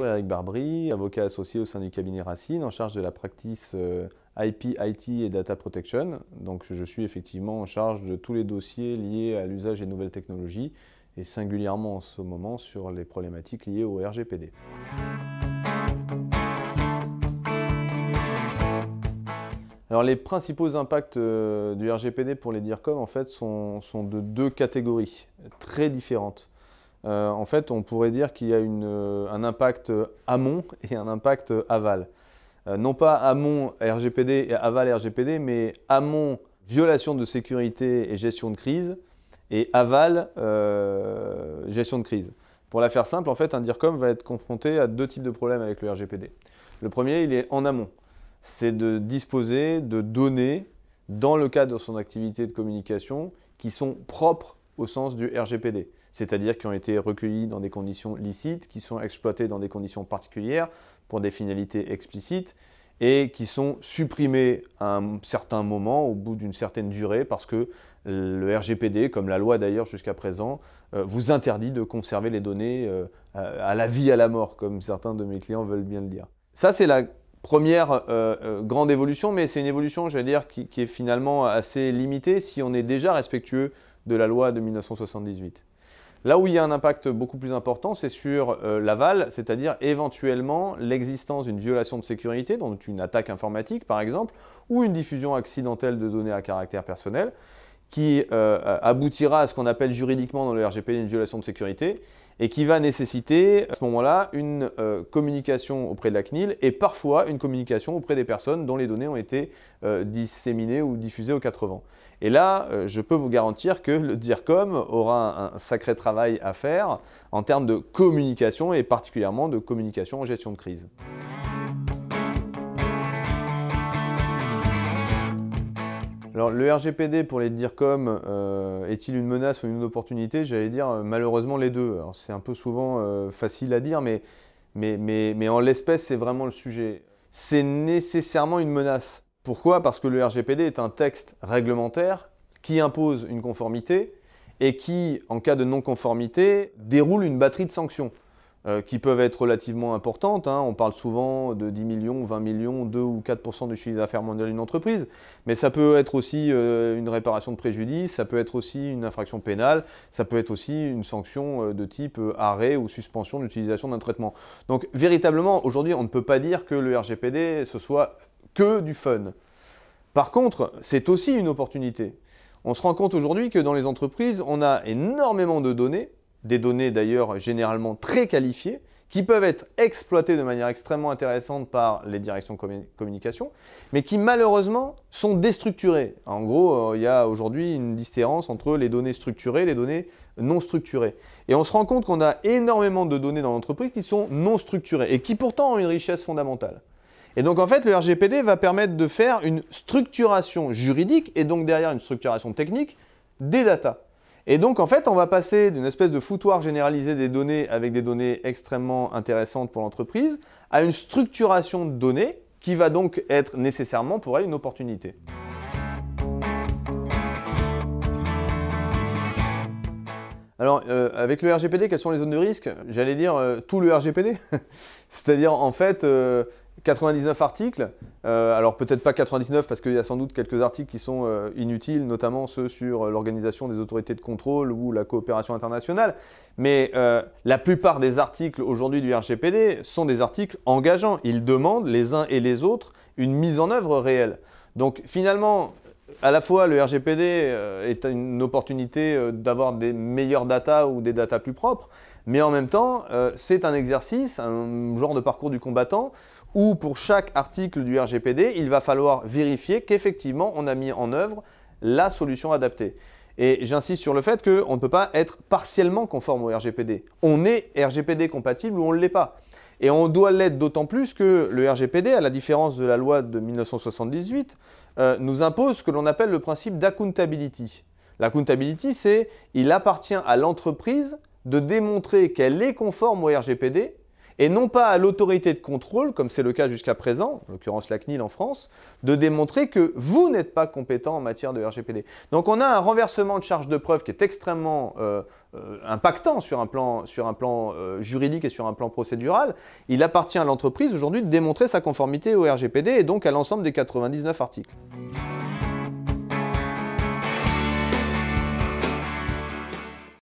Bonjour, Eric Barbry, avocat associé au sein du cabinet Racine, en charge de la practice IP, IT et Data Protection. Donc je suis effectivement en charge de tous les dossiers liés à l'usage des nouvelles technologies et singulièrement en ce moment sur les problématiques liées au RGPD. Alors les principaux impacts du RGPD pour les DIRCOM en fait, sont de deux catégories très différentes. En fait, on pourrait dire qu'il y a un impact amont et un impact aval. Non pas amont RGPD et aval RGPD, mais amont violation de sécurité et gestion de crise, et aval gestion de crise. Pour la faire simple, en fait, un DIRCOM va être confronté à deux types de problèmes avec le RGPD. Le premier, il est en amont. C'est de disposer de données dans le cadre de son activité de communication qui sont propres au sens du RGPD. C'est-à-dire qui ont été recueillis dans des conditions licites, qui sont exploités dans des conditions particulières pour des finalités explicites et qui sont supprimés à un certain moment, au bout d'une certaine durée, parce que le RGPD, comme la loi d'ailleurs jusqu'à présent, vous interdit de conserver les données à la vie, à la mort, comme certains de mes clients veulent bien le dire. Ça, c'est la première grande évolution, mais c'est une évolution, je vais dire, qui est finalement assez limitée si on est déjà respectueux de la loi de 1978. Là où il y a un impact beaucoup plus important, c'est sur l'aval, c'est-à-dire éventuellement l'existence d'une violation de sécurité, donc une attaque informatique par exemple, ou une diffusion accidentelle de données à caractère personnel, qui aboutira à ce qu'on appelle juridiquement dans le RGPD une violation de sécurité, et qui va nécessiter à ce moment-là une communication auprès de la CNIL et parfois une communication auprès des personnes dont les données ont été disséminées ou diffusées aux quatre vents. Et là, je peux vous garantir que le DIRCOM aura un sacré travail à faire en termes de communication et particulièrement de communication en gestion de crise. Alors, le RGPD pour les DIRCOM est-il une menace ou une opportunité? J'allais dire malheureusement les deux. C'est un peu souvent facile à dire, mais en l'espèce, c'est vraiment le sujet. C'est nécessairement une menace. Pourquoi? Parce que le RGPD est un texte réglementaire qui impose une conformité et qui, en cas de non-conformité, déroule une batterie de sanctions. Qui peuvent être relativement importantes. On parle souvent de 10 millions, 20 millions, 2 ou 4% du chiffre d'affaires mondial d'une entreprise. Mais ça peut être aussi une réparation de préjudice, ça peut être aussi une infraction pénale, ça peut être aussi une sanction de type arrêt ou suspension de l'utilisation d'un traitement. Donc véritablement, aujourd'hui, on ne peut pas dire que le RGPD, ce soit que du fun. Par contre, c'est aussi une opportunité. On se rend compte aujourd'hui que dans les entreprises, on a énormément de données, des données d'ailleurs généralement très qualifiées, qui peuvent être exploitées de manière extrêmement intéressante par les directions de communication, mais qui malheureusement sont déstructurées. En gros, il y a aujourd'hui une différence entre les données structurées et les données non structurées. Et on se rend compte qu'on a énormément de données dans l'entreprise qui sont non structurées et qui pourtant ont une richesse fondamentale. Et donc en fait, le RGPD va permettre de faire une structuration juridique et donc derrière une structuration technique des datas. Et donc, en fait, on va passer d'une espèce de foutoir généralisé des données avec des données extrêmement intéressantes pour l'entreprise à une structuration de données qui va donc être nécessairement pour elle une opportunité. Alors, avec le RGPD, quelles sont les zones de risque? J'allais dire tout le RGPD. C'est-à-dire, en fait, 99 articles, alors peut-être pas 99 parce qu'il y a sans doute quelques articles qui sont inutiles, notamment ceux sur l'organisation des autorités de contrôle ou la coopération internationale, mais la plupart des articles aujourd'hui du RGPD sont des articles engageants. Ils demandent les uns et les autres une mise en œuvre réelle. Donc finalement, à la fois le RGPD est une opportunité d'avoir des meilleures datas ou des datas plus propres, mais en même temps, c'est un exercice, un genre de parcours du combattant, où pour chaque article du RGPD, il va falloir vérifier qu'effectivement on a mis en œuvre la solution adaptée. Et j'insiste sur le fait qu'on ne peut pas être partiellement conforme au RGPD. On est RGPD compatible ou on ne l'est pas. Et on doit l'être d'autant plus que le RGPD, à la différence de la loi de 1978, nous impose ce que l'on appelle le principe d'accountability. L'accountability, c'est qu'il appartient à l'entreprise de démontrer qu'elle est conforme au RGPD et non pas à l'autorité de contrôle, comme c'est le cas jusqu'à présent, en l'occurrence la CNIL en France, de démontrer que vous n'êtes pas compétent en matière de RGPD. Donc on a un renversement de charge de preuve qui est extrêmement impactant sur un plan juridique et sur un plan procédural. Il appartient à l'entreprise aujourd'hui de démontrer sa conformité au RGPD et donc à l'ensemble des 99 articles.